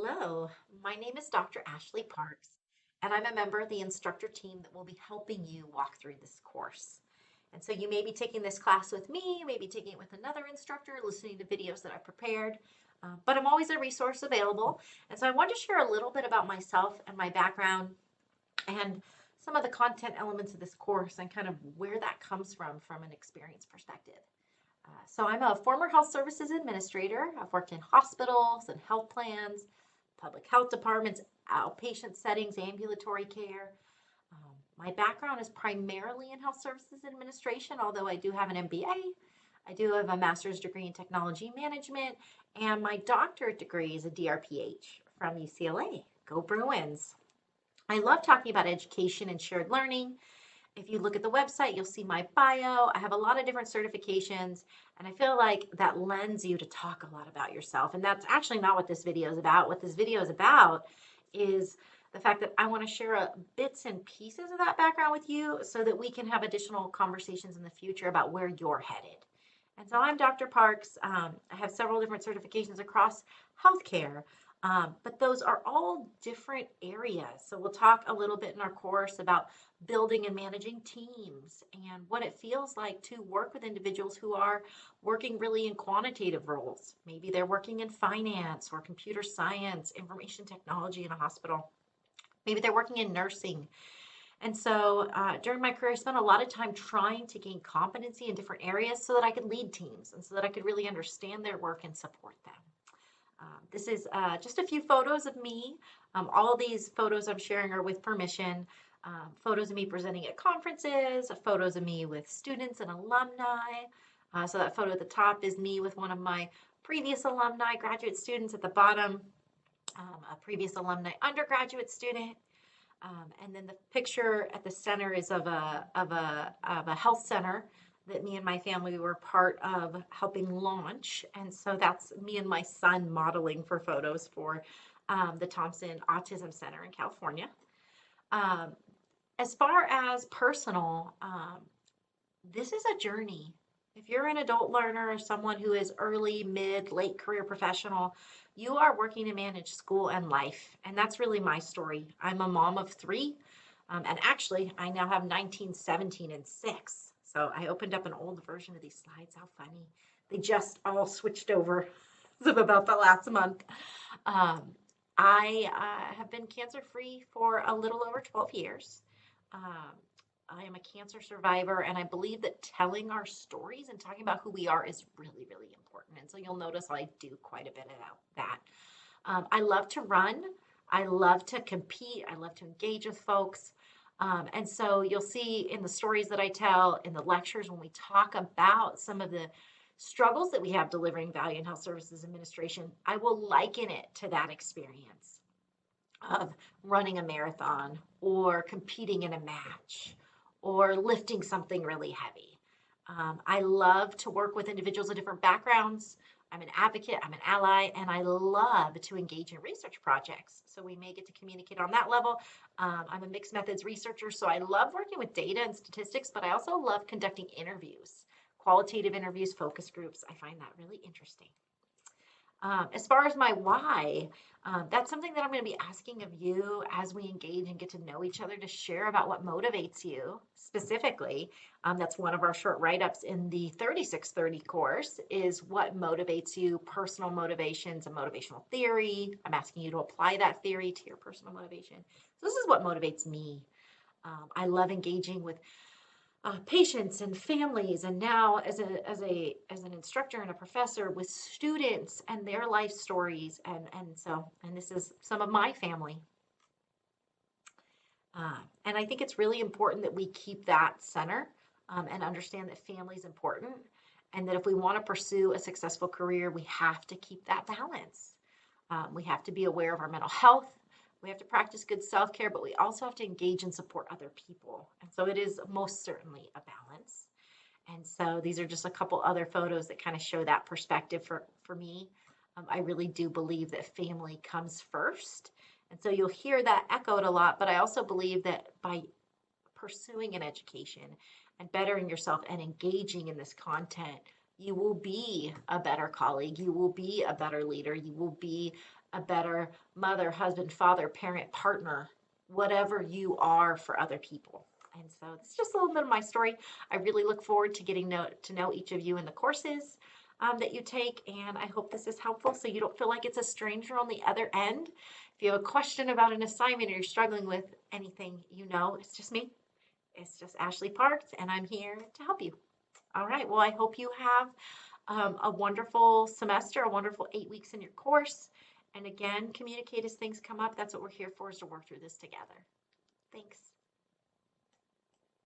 Hello, my name is Dr. Ashley Parks, and I'm a member of the instructor team that will be helping you walk through this course. And so you may be taking this class with me, maybe taking it with another instructor, listening to videos that I prepared, but I'm always a resource available. And so I want to share a little bit about myself and my background and some of the content elements of this course and kind of where that comes from an experience perspective. So I'm a former health services administrator. I've worked in hospitals and health plans, public health departments, outpatient settings, ambulatory care. My background is primarily in health services administration, although I do have an MBA. I do have a master's degree in technology management, and my doctorate degree is a DRPH from UCLA. Go Bruins. I love talking about education and shared learning. If you look at the website, you'll see my bio. I have a lot of different certifications, and I feel like that lends you to talk a lot about yourself. And that's actually not what this video is about. What this video is about is the fact that I want to share bits and pieces of that background with you so that we can have additional conversations in the future about where you're headed. And so I'm Dr. Parks. I have several different certifications across healthcare, but those are all different areas. So we'll talk a little bit in our course about building and managing teams and what it feels like to work with individuals who are working really in quantitative roles. Maybe they're working in finance or computer science, information technology in a hospital. Maybe they're working in nursing. And so during my career, I spent a lot of time trying to gain competency in different areas so that I could lead teams and so that I could really understand their work and support them. This is just a few photos of me. All of these photos I'm sharing are with permission. Photos of me presenting at conferences, photos of me with students and alumni. So that photo at the top is me with one of my previous alumni, graduate students. At the bottom, a previous alumni undergraduate student. And then the picture at the center is of a health center that me and my family were part of helping launch. And so that's me and my son modeling for photos for the Thompson Autism Center in California. As far as personal, this is a journey. If you're an adult learner or someone who is early, mid, late career professional, you are working to manage school and life. And that's really my story. I'm a mom of three. And actually, I now have 19, 17, and 6. So I opened up an old version of these slides. How funny. They just all switched over as of about the last month. I have been cancer-free for a little over 12 years. I am a cancer survivor, and I believe that telling our stories and talking about who we are is really, really important. And so you'll notice I do quite a bit about that. I love to run. I love to compete. I love to engage with folks. And so you'll see in the stories that I tell, in the lectures, when we talk about some of the struggles that we have delivering value in health services administration, I will liken it to that experience of running a marathon or competing in a match or lifting something really heavy. I love to work with individuals of different backgrounds. I'm an advocate, I'm an ally, and I love to engage in research projects. So we may get to communicate on that level. I'm a mixed methods researcher, so I love working with data and statistics, but I also love conducting interviews, qualitative interviews, focus groups. I find that really interesting. As far as my why, that's something that I'm going to be asking of you as we engage and get to know each other, to share about what motivates you specifically. That's one of our short write-ups in the 3630 course, is what motivates you, personal motivations and motivational theory. I'm asking you to apply that theory to your personal motivation. So this is what motivates me. I love engaging with patients and families, and now as an instructor and a professor with students and their life stories, and this is some of my family, and I think it's really important that we keep that center, and understand that family is important, and that if we want to pursue a successful career, we have to keep that balance. We have to be aware of our mental health. We have to practice good self-care, but we also have to engage and support other people. And so it is most certainly a balance. And so these are just a couple other photos that kind of show that perspective for me. I really do believe that family comes first. And so you'll hear that echoed a lot, but I also believe that by pursuing an education and bettering yourself and engaging in this content, you will be a better colleague, you will be a better leader, you will be a better mother, husband, father, parent, partner, whatever you are for other people. And so it's just a little bit of my story. I really look forward to getting to know each of you in the courses that you take. And I hope this is helpful so you don't feel like it's a stranger on the other end. If you have a question about an assignment or you're struggling with anything, it's just me. It's just Ashley Parks, and I'm here to help you. All right. Well, I hope you have a wonderful semester, a wonderful 8 weeks in your course. And again, communicate as things come up. That's what we're here for, is to work through this together. Thanks.